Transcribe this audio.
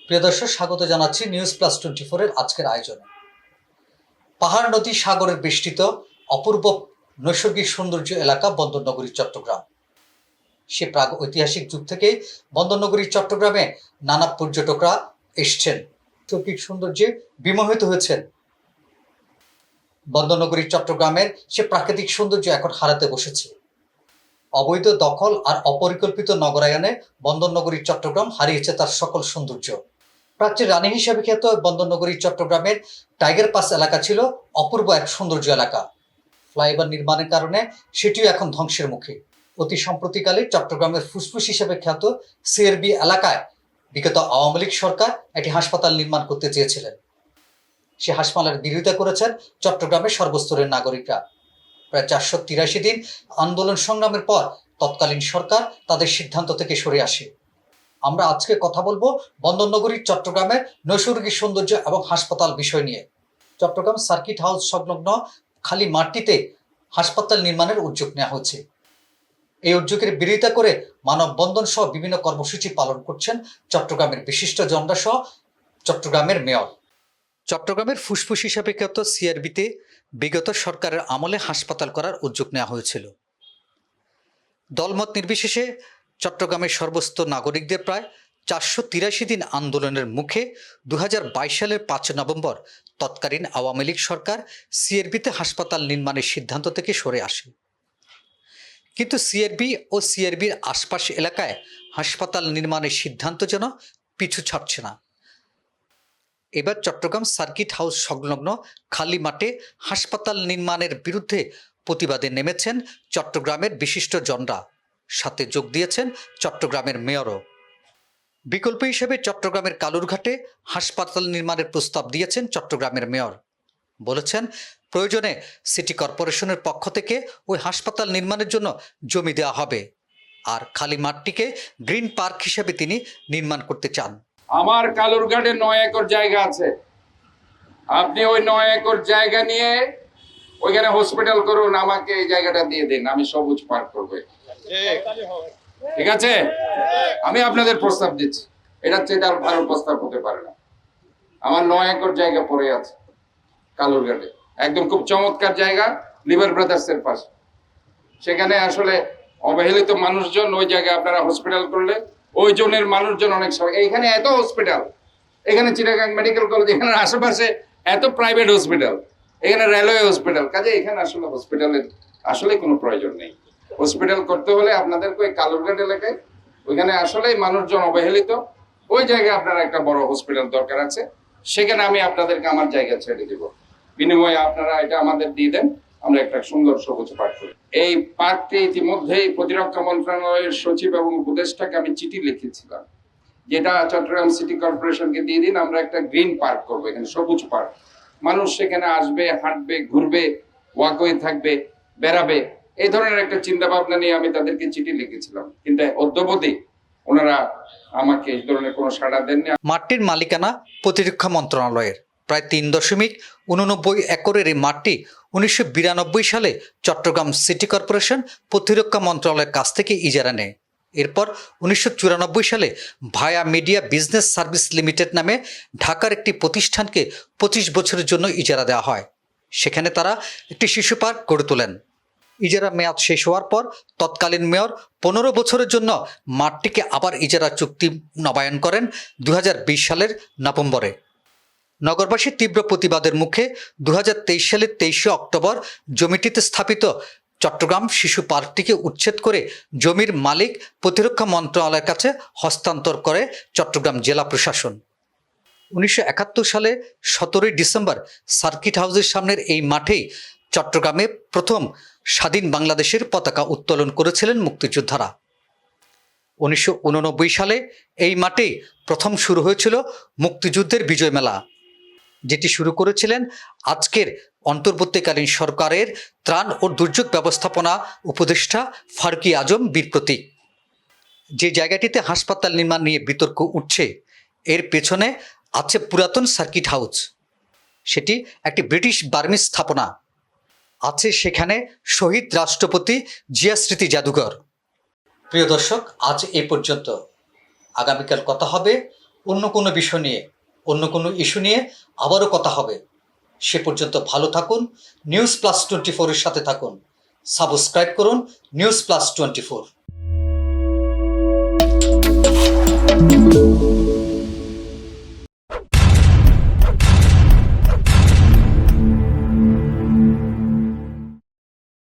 প্রিয় দর্শক, স্বাগত জানাচ্ছি নিউজ প্লাস 24 এর আজকের আয়োজনে। পাহাড়, নদী, সাগরের বেষ্টিত অপূর্ব নৈসর্গিক সৌন্দর্য এলাকা বন্দরনগরী চট্টগ্রাম। সে প্রাগ ঐতিহাসিক যুগ থেকেই বন্দরনগরী চট্টগ্রামে নানা পর্যটকরা এসছেন, নৈসর্গিক সৌন্দর্যে বিমোহিত হয়েছেন। বন্দরনগরী চট্টগ্রামের সে প্রাকৃতিক সৌন্দর্য এখন হারাতে বসেছে। অবৈধ দখল আর অপরিকল্পিত নগরায়নে বন্দরনগরী চট্টগ্রাম হারিয়েছে তার সকল সৌন্দর্য। প্রাচ্যের রানী হিসেবে খ্যাত বন্দরনগরী চট্টগ্রামের টাইগার পাস এলাকা ছিল অপূর্ব এক সৌন্দর্য এলাকা। ফ্লাইওভার নির্মাণের কারণে সেটিও এখন ধ্বংসের মুখে। অতি সম্প্রতিকালে চট্টগ্রামের ফুসফুস হিসেবে খ্যাত সিআরবি এলাকায় বিগত আওয়ামী লীগ সরকার একটি হাসপাতাল নির্মাণ করতে চেয়েছিলেন। সে হাসপাতালের বিরোধিতা করেছেন চট্টগ্রামের সর্বস্তরের নাগরিকরা। প্রায় 483 দিন আন্দোলন সংগ্রামের পর তৎকালীন সরকার তাদের সিদ্ধান্ত থেকে সরে আসে। আমরা আজকে কথা বলবো বন্দরনগরী চট্টগ্রামের নৈসর্গিক সৌন্দর্য এবং হাসপাতাল বিষয় নিয়ে। চট্টগ্রাম সার্কিট হাউস সংলগ্ন খালি মাটিতে হাসপাতাল নির্মাণের উদ্যোগ নেওয়া হচ্ছে। এই উদ্যোগের বিরোধিতা করে মানববন্ধন সহ বিভিন্ন কর্মসূচি পালন করছেন চট্টগ্রামের বিশিষ্ট জনরা সহ চট্টগ্রামের মেয়র। চট্টগ্রামের ফুসফুস হিসাবে খ্যাত সিআরবিতে বিগত সরকারের আমলে হাসপাতাল করার উদ্যোগ নেওয়া হয়েছিল। দলমত নির্বিশেষে চট্টগ্রামের সর্বস্তর নাগরিকদের প্রায় 483 দিন আন্দোলনের মুখে 2022 সালের 5 নভেম্বর তৎকালীন আওয়ামী লীগ সরকার সিআরবিতে হাসপাতাল নির্মাণের সিদ্ধান্ত থেকে সরে আসে। কিন্তু সিআরবি ও সিআরবির আশপাশ এলাকায় হাসপাতাল নির্মাণের সিদ্ধান্ত যেন পিছু ছাড়ছে না। এবার চট্টগ্রাম সার্কিট হাউস সংলগ্ন খালি মাঠে হাসপাতাল নির্মাণের বিরুদ্ধে প্রতিবাদে নেমেছেন চট্টগ্রামের বিশিষ্ট জনরা, সাথে যোগ দিয়েছেন চট্টগ্রামের মেয়রও। বিকল্প হিসেবে চট্টগ্রামের কালুরঘাটে হাসপাতাল নির্মাণের প্রস্তাব দিয়েছেন চট্টগ্রামের মেয়র। বলেছেন, প্রয়োজনে সিটি কর্পোরেশনের পক্ষ থেকে ওই হাসপাতাল নির্মাণের জন্য জমি দেওয়া হবে, আর খালি মাঠটিকে গ্রিন পার্ক হিসেবে তিনি নির্মাণ করতে চান। আমার কালুরঘাটে 9 একর জায়গা আছে, আপনি ওই 9 একর জায়গা নিয়ে ওইখানে হসপিটাল করুন, আমাকে এই জায়গাটা দিয়ে দিন, আমি সবুজ পার্ক করবো। ঠিক আছে, আমি আপনাদের প্রস্তাব দিচ্ছি, এটা চেয়ে আর ভালো প্রস্তাব হতে পারে না। আমার 9 একর জায়গা পড়ে আছে কালুরঘাটে, একদম খুব চমৎকার জায়গা, লিভার ব্রাদার্স এর পাশে। সেখানে আসলে অবহেলিত মানুষজন, ওই জায়গায় আপনারা হসপিটাল করলে ওই জনের মানুষজন অনেক সময়, এইখানে এত হসপিটাল, এখানে চিটাগাং মেডিকেল কলেজ, এখানে আশেপাশে এত প্রাইভেট হসপিটাল, এখানে রেলওয়ে হসপিটাল, কাজে এখানে আসলে হসপিটালের আসলে কোনো প্রয়োজন নেই। হসপিটাল করতে হলে আপনাদেরকে ওই কালুরঘাট এলাকায়, ওইখানে আসলে মানুষজন অবহেলিত, ওই জায়গায় আপনারা একটা বড় হসপিটাল দরকার আছে। সেখানে আমি আপনাদেরকে আমার জায়গা ছেড়ে দিব, বিনিময়ে আপনারা এটা আমাদের দিয়ে দেন, আমরা একটা সুন্দর সবুজ পার্ক করি। এই পার্কটি ইতিমধ্যেই প্রতিরক্ষা মন্ত্রণালয়ের সচিব এবং উপদেষ্টাকে আমি চিঠি লিখেছিলাম, যেটা চট্টগ্রাম সিটি কর্পোরেশনকে দিয়ে দিন, আমরা একটা গ্রিন পার্ক করবো, এখানে সবুজ পার্ক। মানুষ সেখানে আসবে, হাঁটবে, ঘুরবে, ওয়াকওয়ে থাকবে, বেড়াবে, এই ধরনের একটা চিন্তা ভাবনা নিয়ে আমি তাদেরকে চিঠি লিখেছিলাম, কিন্তু অদ্যাবধি ওনারা আমাকে এই ধরনের কোনো সাড়া দেননি। মাঠটির মালিকানা প্রতিরক্ষা মন্ত্রণালয়ের। প্রায় 3.89 একরের এই মাঠটি 1992 সালে চট্টগ্রাম সিটি কর্পোরেশন প্রতিরক্ষা মন্ত্রণালয়ের কাছ থেকে ইজারা নেয়। এরপর 1994 সালে ভায়া মিডিয়া বিজনেস সার্ভিস লিমিটেড নামে ঢাকার একটি প্রতিষ্ঠানকে 25 বছরের জন্য ইজারা দেওয়া হয়। সেখানে তারা একটি শিশু পার্ক গড়ে তোলেন। ইজারা মেয়াদ শেষ হওয়ার পর তৎকালীন মেয়র 15 বছরের জন্য মাঠটিকে আবার ইজারা চুক্তি নবায়ন করেন 2020 সালের নভেম্বরে। নগরবাসীর তীব্র প্রতিবাদের মুখে 2023 সালের 23 অক্টোবর জমিটিতে স্থাপিত চট্টগ্রাম শিশু পার্কটিকে উচ্ছেদ করে জমির মালিক প্রতিরক্ষা মন্ত্রণালয়ের কাছে হস্তান্তর করে চট্টগ্রাম জেলা প্রশাসন। 1971 সালে 17 ডিসেম্বর সার্কিট হাউসের সামনের এই মাঠেই চট্টগ্রামে প্রথম স্বাধীন বাংলাদেশের পতাকা উত্তোলন করেছিলেন মুক্তিযোদ্ধারা। 1989 সালে এই মাঠেই প্রথম শুরু হয়েছিল মুক্তিযুদ্ধের বিজয় মেলা, যেটি শুরু করেছিলেন আজকের অন্তর্বর্তীকালীন সরকারের ত্রাণ ও দুর্যোগ ব্যবস্থাপনা উপদেষ্টা ফারুকী আজম বীর প্রতীক। যে জায়গাটিতে হাসপাতাল নির্মাণ নিয়ে বিতর্ক উঠছে, এর পেছনে আছে পুরাতন সার্কিট হাউস। সেটি একটি ব্রিটিশ বার্মিজ স্থাপনা। আছে সেখানে শহীদ রাষ্ট্রপতি জিয়া স্মৃতি জাদুঘর। প্রিয় দর্শক, আজ এই পর্যন্ত। আগামীকাল কথা হবে অন্য কোনো বিষয় নিয়ে, অন্য কোনো ইস্যু নিয়ে আবারও কথা হবে। সে পর্যন্ত ভালো থাকুন, নিউজ প্লাস 24 এর সাথে থাকুন। সাবস্ক্রাইব করুন নিউজ প্লাস 24।